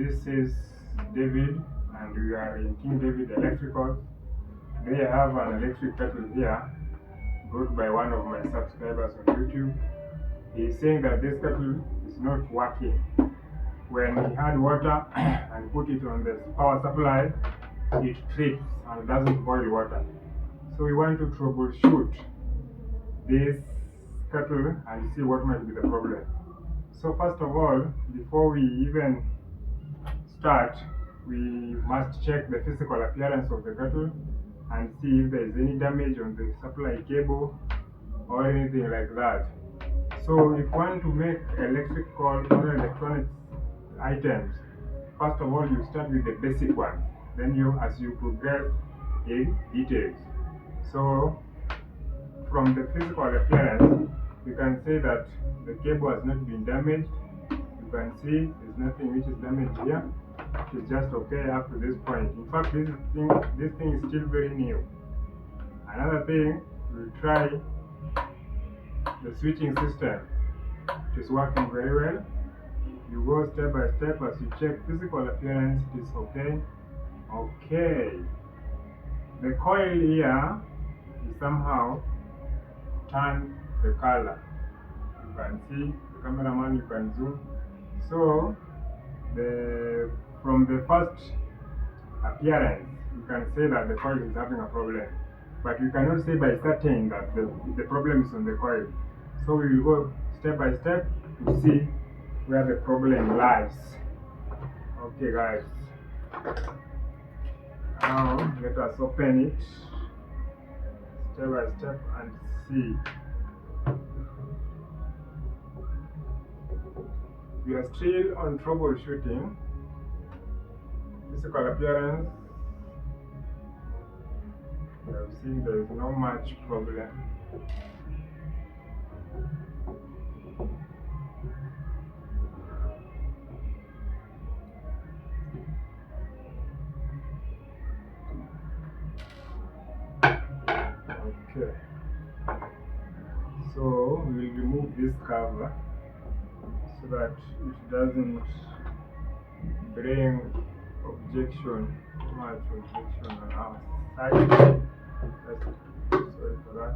This is David, and we are in King David Electrical. Today I have an electric kettle here, brought by one of my subscribers on YouTube. He is saying that this kettle is not working. When he had water and put it on the power supply, it trips and doesn't boil water. So we want to troubleshoot this kettle and see what might be the problem. So first of all, before we even start, we must check the physical appearance of the kettle and see if there is any damage on the supply cable or anything like that. So if you want to make electrical or electronics items, first of all you start with the basic ones, then as you progress in details. So from the physical appearance, you can say that the cable has not been damaged. You can see there's nothing which is damaged here. It's just okay up to this point. In fact, this thing is still very new. Another thing, we'll try the switching system. It is working very well. You go step by step as you check physical appearance. It is okay. Okay. The coil here is somehow turned the color. You can see the cameraman, you can zoom. So from the first appearance, you can say that the coil is having a problem, but you cannot say by certain that the problem is on the coil. So we will go step by step to see where the problem lies. Okay guys, now let us open it step by step and see. We are still on troubleshooting. Physical appearance, we have seen there is no much problem. Okay, so we will remove this cover so that it doesn't bring much objection on our side. Sorry for that.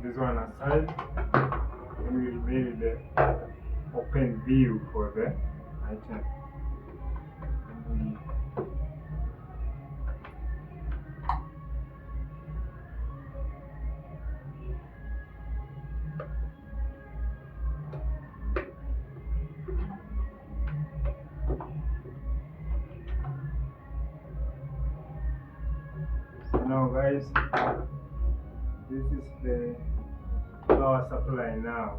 This one aside, and we will make the open view for the item. So now guys, this is the power supply now.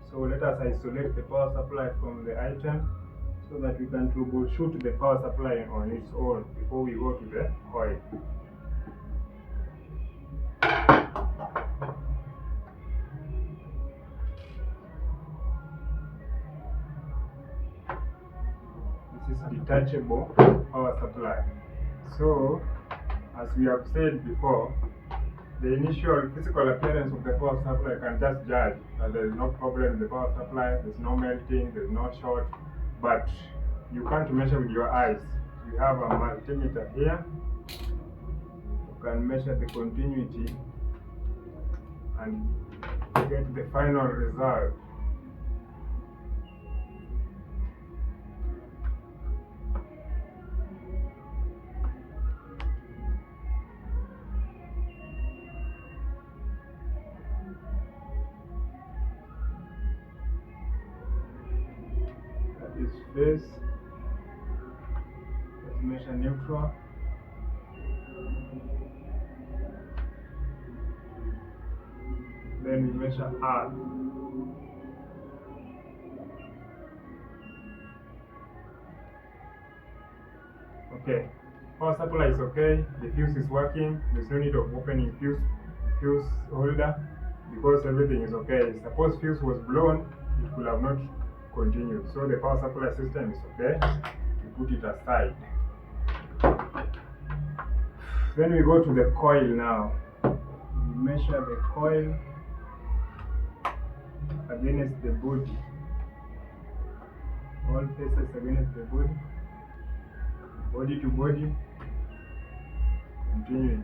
So let us isolate the power supply from the item so that we can troubleshoot the power supply on its own before we go to the coil. This is detachable power supply. So as we have said before, the initial physical appearance of the power supply can just judge that there is no problem in the power supply, there's no melting, there's no short, but you can't measure with your eyes. We have a multimeter here. You can measure the continuity and get the final result. phase. Let's measure neutral. Then we measure earth. Okay, power supply is okay, the fuse is working, there's no need of opening fuse holder because everything is okay. Suppose fuse was blown, it could have not continued. So the power supply system is okay, we put it aside. Then we go to the coil now. We measure the coil against the body. All faces against the body. Body to body, continuity.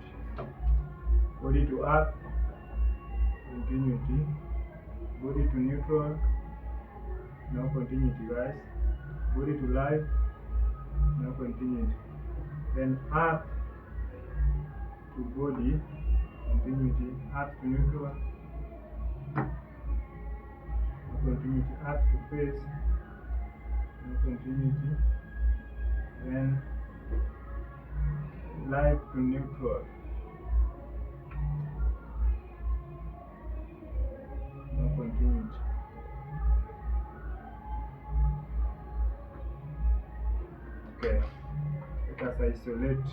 Body to earth, continuity. Body to neutral, no continuity, guys. Body to live, no continuity. Then earth to body, continuity. Earth to neutral, no continuity. Earth to phase, no continuity. Then live to neutral, no continuity. Okay, let us isolate.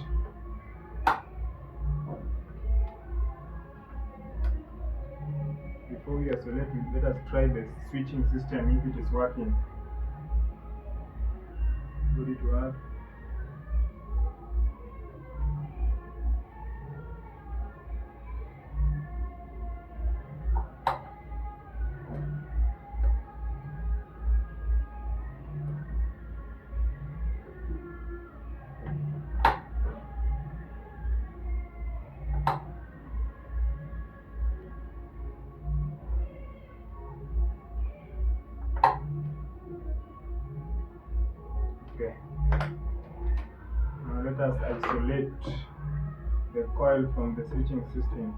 Before we isolate, let us try the switching system if it is working. Body to earth. Okay. Now let us isolate the coil from the switching system.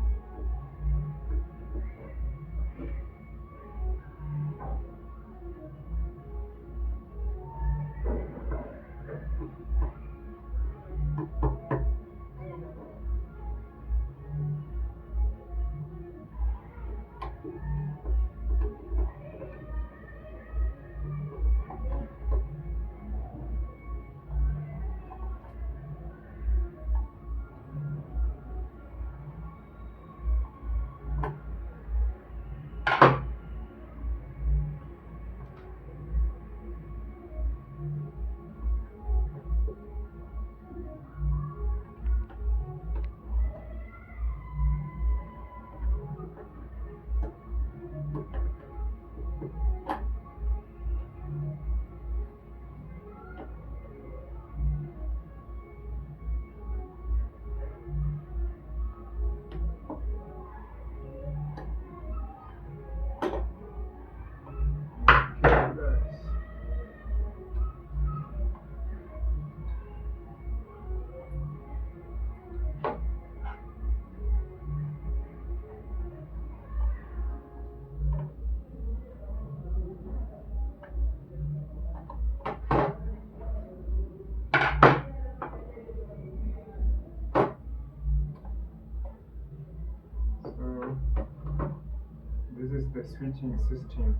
This is the switching system.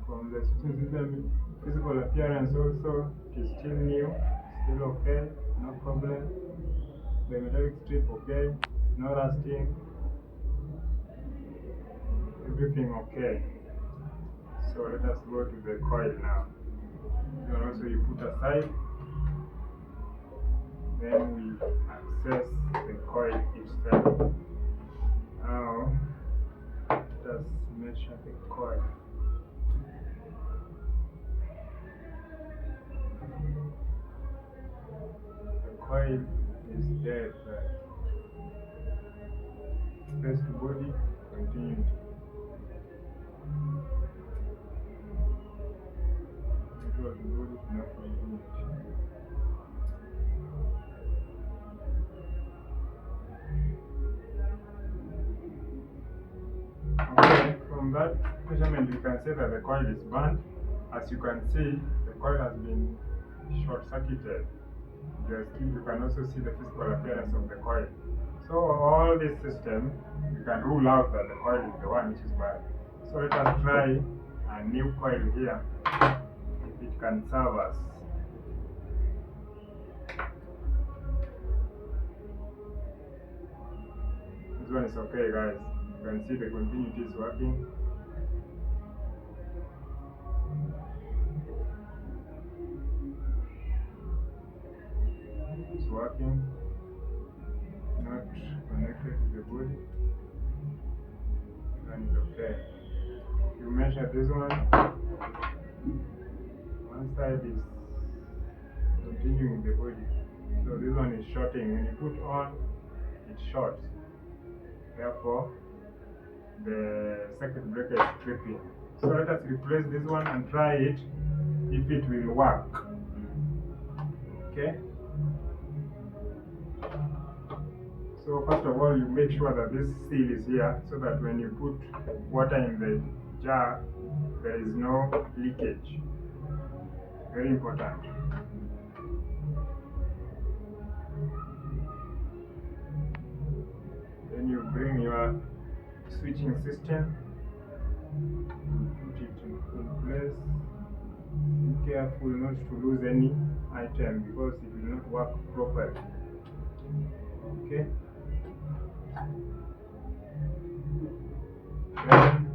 From the switching system, physical appearance also, it is still new, still okay, no problem. The metallic strip okay, no rusting, everything okay. So let us go to the coil now. And also you put aside, then we access the coil itself. Now let us measure the coil. The coil is dead, right? Space to body, continuity. Neutral to body, no continuity. Okay, from that measurement you can say that the coil is burnt As you can see, the coil has been short-circuited. You can also see the physical appearance of the coil. So all this system, you can rule out that the coil is the one which is bad. So let us try a new coil here, if it can serve us. This one is okay, guys. You can see the continuity is working. It's working. Not connected to the body. This one is okay. You measure this one. One side is continuing the body. So this one is shorting. When you put on, it shorts. Therefore, the circuit breaker is tripping. So let us replace this one and try it if it will work. Okay? So first of all, you make sure that this seal is here so that when you put water in the jar, there is no leakage. Very important. Then you bring your switching system, put it in place. Be careful not to lose any item because it will not work properly. Okay? Then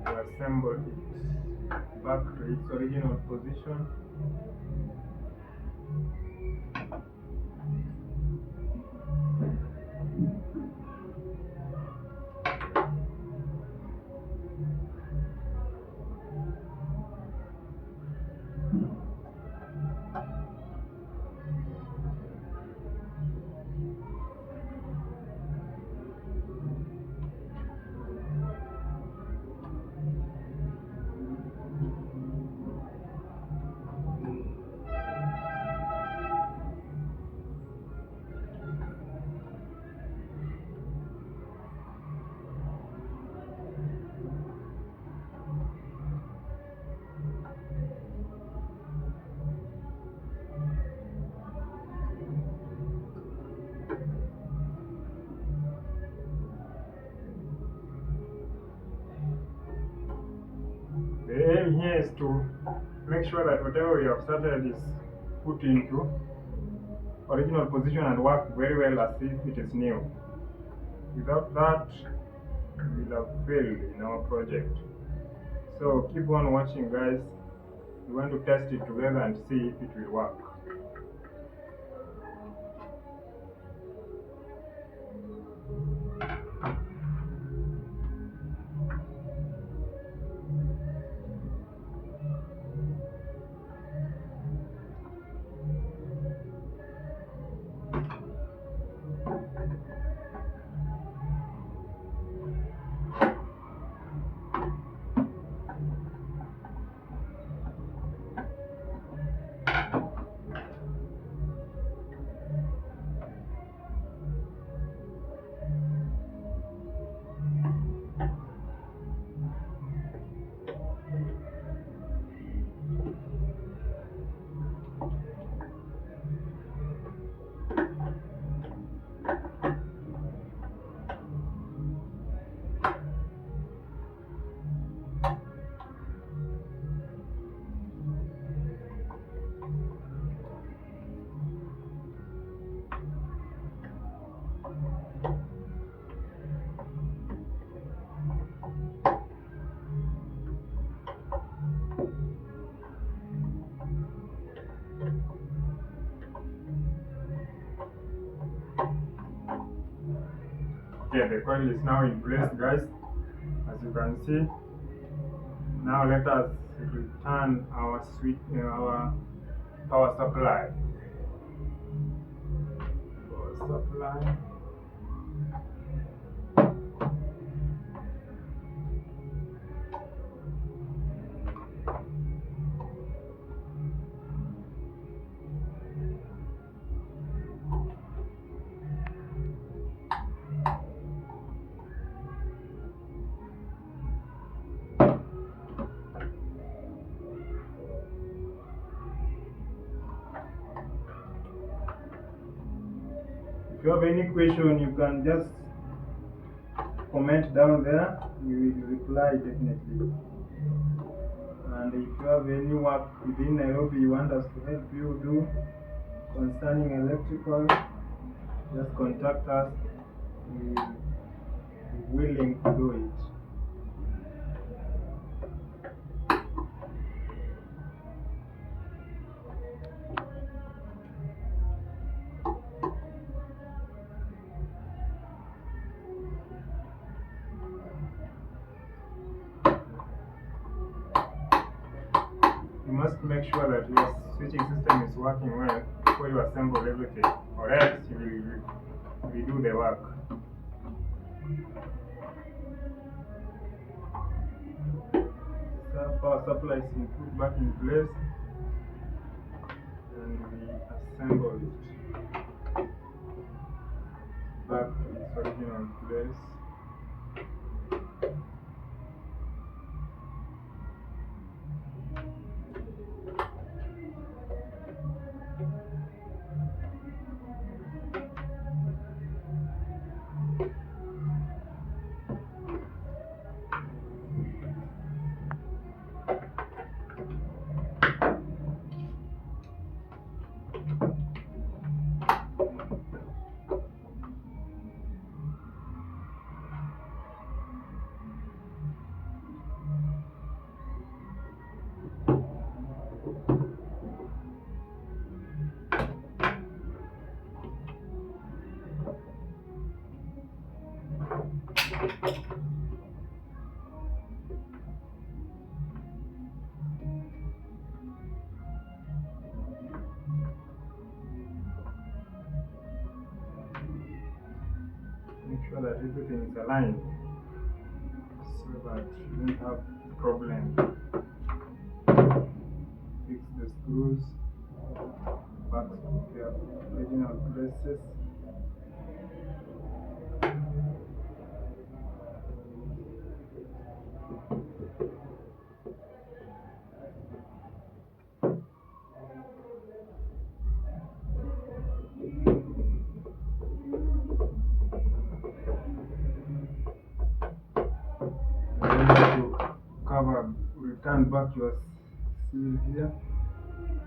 you assemble it back to its original position. The aim here is to make sure that whatever we have started is put into original position and work very well as if it is new. Without that, we will have failed in our project. So keep on watching, guys. We want to test it together and see if it will work. Okay, the coil is now in place, guys. As you can see. Now let us return our our power supply. Power supply. If you have any question, you can just comment down there. We will reply definitely. And if you have any work within Nairobi you want us to help you do concerning electrical, just contact us. We will be willing to do it. You must make sure that your switching system is working well before you assemble everything, or else you will redo the work. The power supply is put back in place, and we assemble it back to its original place. Make sure that everything is aligned so that you don't have problem. Fix the screws back to their original places. To cover, return back your seal here.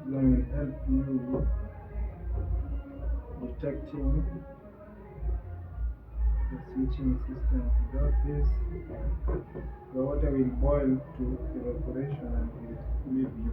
Then will help you detecting the switching system. Without this, the water will boil to evaporation and will leave you.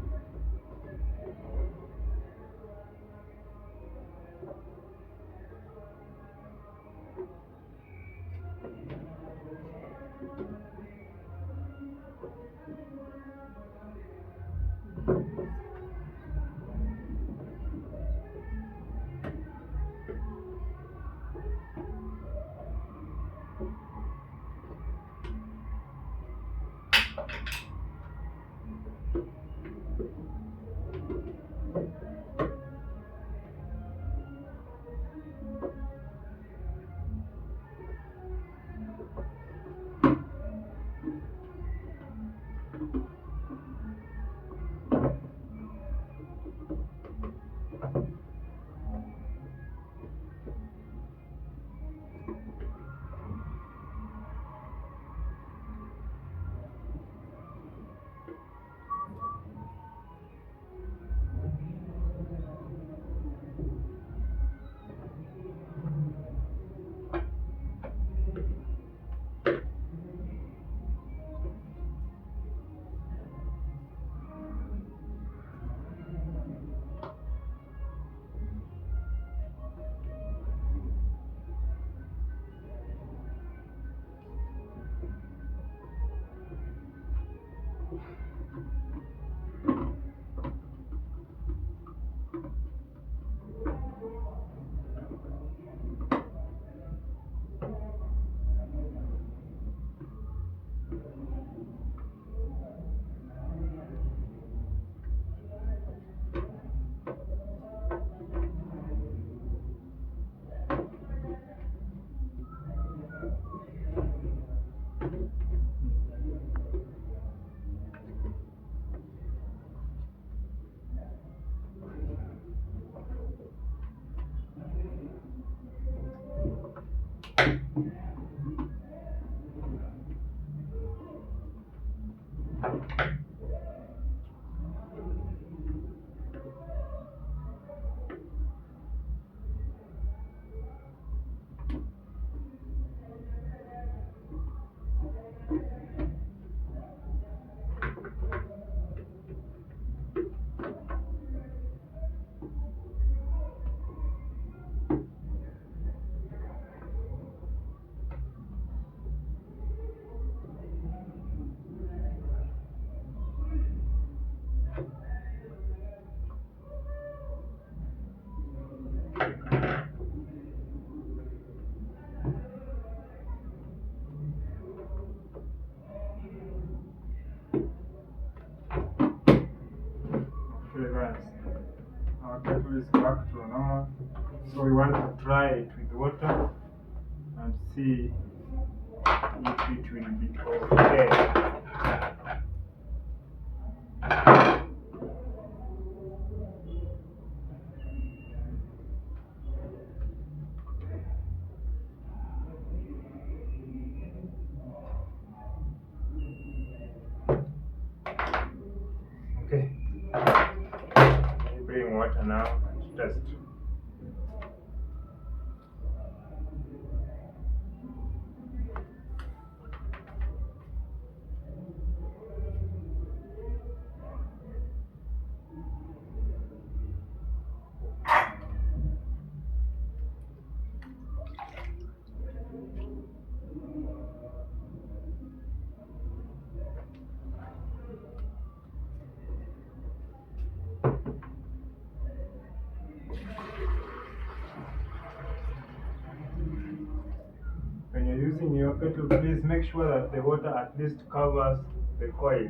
Okay guys, our kettle is back to normal. So we want to try it with water and see if it will be okay. Okay, let me bring water now and test. When you're using your kettle, please make sure that the water at least covers the coil.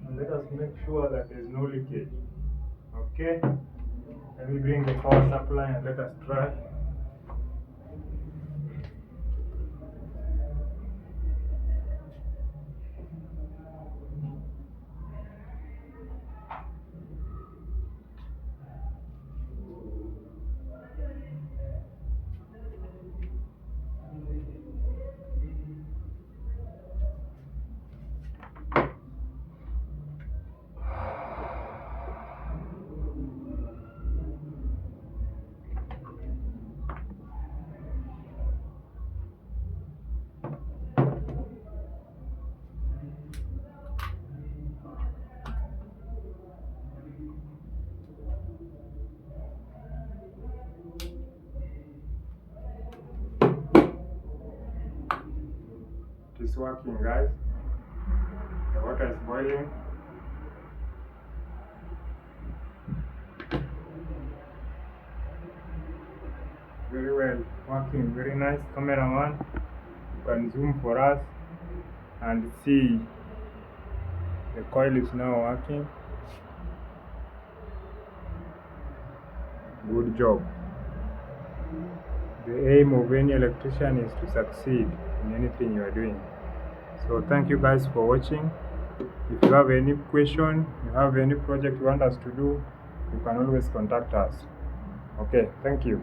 And let us make sure that there's no leakage. Okay? Let me bring the power supply and let us try. It's working, guys. The water is boiling. Very well working, very nice. Cameraman, you can zoom for us and see the coil is now working. Good job. The aim of any electrician is to succeed in anything you are doing. So thank you guys for watching. If you have any question, you have any project you want us to do, you can always contact us. Okay, thank you.